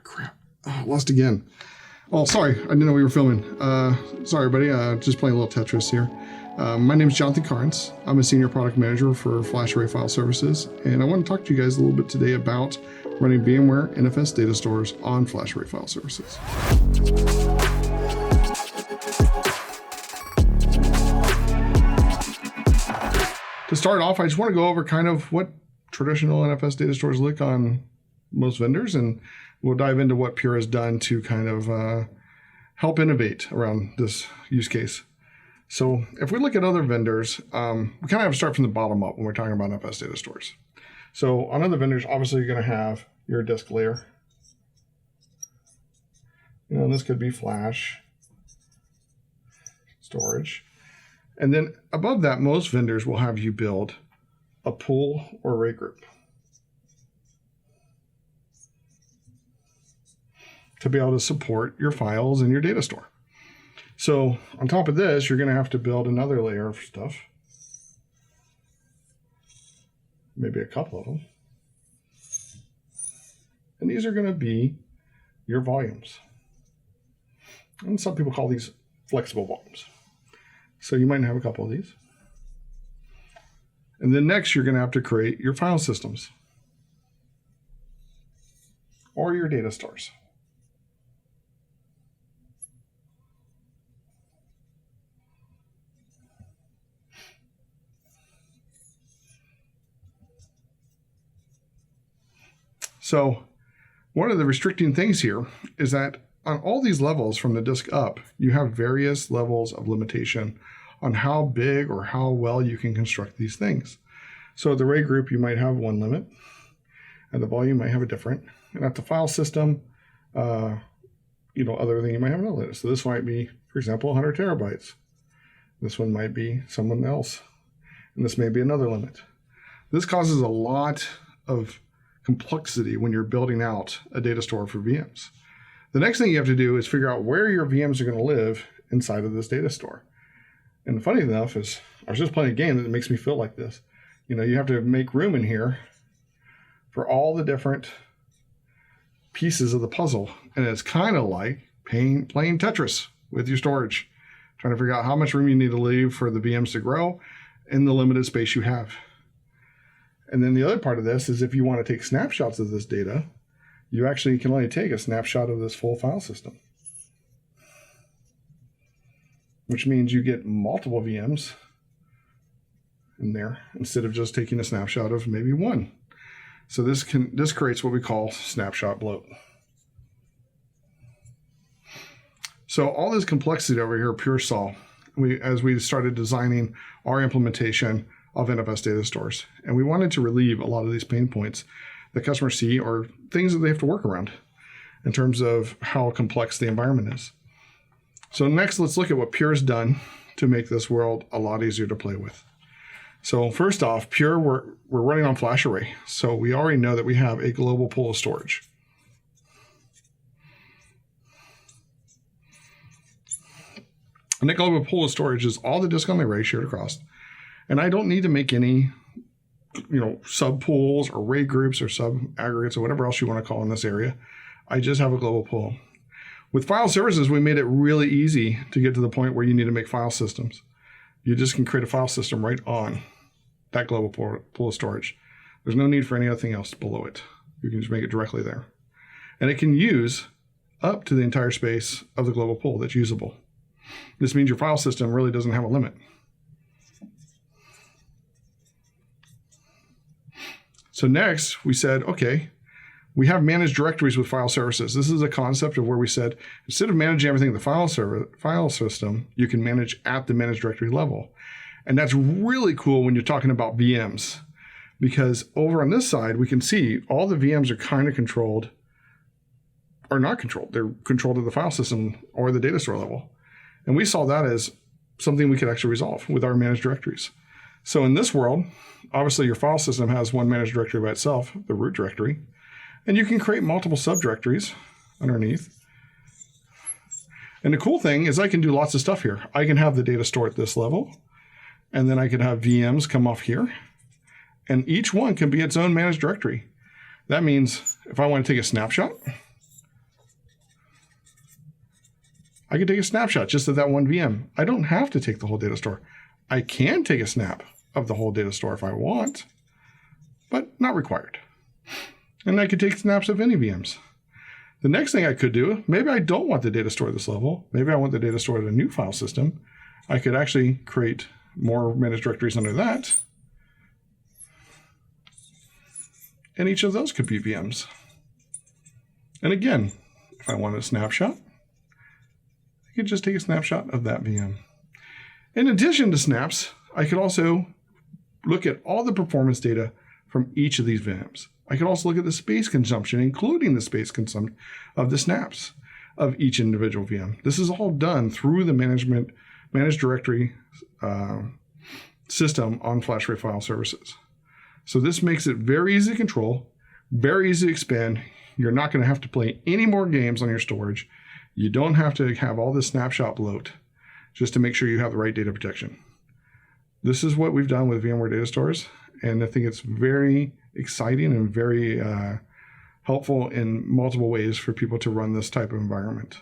crap. Oh, lost again. Oh, sorry. I didn't know we were filming. Sorry, everybody. Just playing a little Tetris here. My name is Jonathan Carnes. I'm a Senior Product Manager for FlashArray File Services, and I want to talk to you guys a little bit today about running VMware NFS data stores on FlashArray File Services. To start off, I just want to go over kind of what traditional NFS data stores look on most vendors, and we'll dive into what Pure has done to kind of help innovate around this use case. So if we look at other vendors, we kind of have to start from the bottom up when we're talking about NFS data stores. So on other vendors, obviously you're going to have your disk layer. You know, this could be flash storage. And then above that, most vendors will have you build a pool or array group to be able to support your files in your data store. So on top of this, you're going to have to build another layer of stuff, maybe a couple of them. And these are going to be your volumes. And some people call these flexible volumes. So you might have a couple of these. And then next, you're going to have to create your file systems or your data stores. So one of the restricting things here is that on all these levels from the disk up, you have various levels of limitation on how big or how well you can construct these things. So at the array group, you might have one limit, and the volume might have a different. And at the file system, other thing, you might have another limit. So this might be, for example, 100 terabytes. This one might be someone else, and this may be another limit. This causes a lot of complexity when you're building out a data store for VMs. The next thing you have to do is figure out where your VMs are going to live inside of this data store. And funny enough is, I was just playing a game that makes me feel like this. You know, you have to make room in here for all the different pieces of the puzzle. And it's kind of like playing Tetris with your storage, trying to figure out how much room you need to leave for the VMs to grow in the limited space you have. And then the other part of this is if you want to take snapshots of this data, you actually can only take a snapshot of this full file system, which means you get multiple VMs in there instead of just taking a snapshot of maybe one. So this creates what we call snapshot bloat. So all this complexity over here, Pure saw, as we started designing our implementation of NFS data stores. And we wanted to relieve a lot of these pain points that customers see or things that they have to work around in terms of how complex the environment is. So next, let's look at what Pure's done to make this world a lot easier to play with. So first off, Pure, we're running on FlashArray. So we already know that we have a global pool of storage. And that global pool of storage is all the disk on the array shared across. And I don't need to make any, sub pools or array groups or sub aggregates or whatever else you want to call in this area. I just have a global pool. With file services, we made it really easy to get to the point where you need to make file systems. You just can create a file system right on that global pool of storage. There's no need for anything else below it. You can just make it directly there. And it can use up to the entire space of the global pool that's usable. This means your file system really doesn't have a limit. So next, we said, okay, we have managed directories with file services. This is a concept of where we said, instead of managing everything in the file system, you can manage at the managed directory level. And that's really cool when you're talking about VMs, because over on this side, we can see all the VMs are kind of controlled or not controlled. They're controlled at the file system or the data store level. And we saw that as something we could actually resolve with our managed directories. So in this world, obviously your file system has one managed directory by itself, the root directory, and you can create multiple subdirectories underneath. And the cool thing is I can do lots of stuff here. I can have the data store at this level, and then I could have VMs come off here, and each one can be its own managed directory. That means if I want to take a snapshot I can take a snapshot just of that one VM. I don't have to take the whole data store. I can take a snap of the whole data store if I want, but not required. And I could take snaps of any VMs. The next thing I could do, maybe I don't want the data store at this level. Maybe I want the data store at a new file system. I could actually create more managed directories under that. And each of those could be VMs. And again, if I want a snapshot, I could just take a snapshot of that VM. In addition to snaps, I could also look at all the performance data from each of these VMs. I could also look at the space consumption, including the space consumption of the snaps of each individual VM. This is all done through the managed directory system on FlashArray File Services. So this makes it very easy to control, very easy to expand. You're not going to have to play any more games on your storage. You don't have to have all this snapshot bloat just to make sure you have the right data protection. This is what we've done with VMware data stores, and I think it's very exciting and very helpful in multiple ways for people to run this type of environment.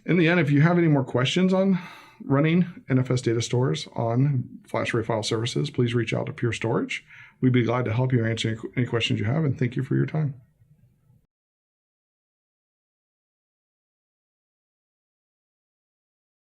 In the end, if you have any more questions on running NFS data stores on FlashArray File Services, please reach out to Pure Storage. We'd be glad to help you answer any questions you have, and thank you for your time.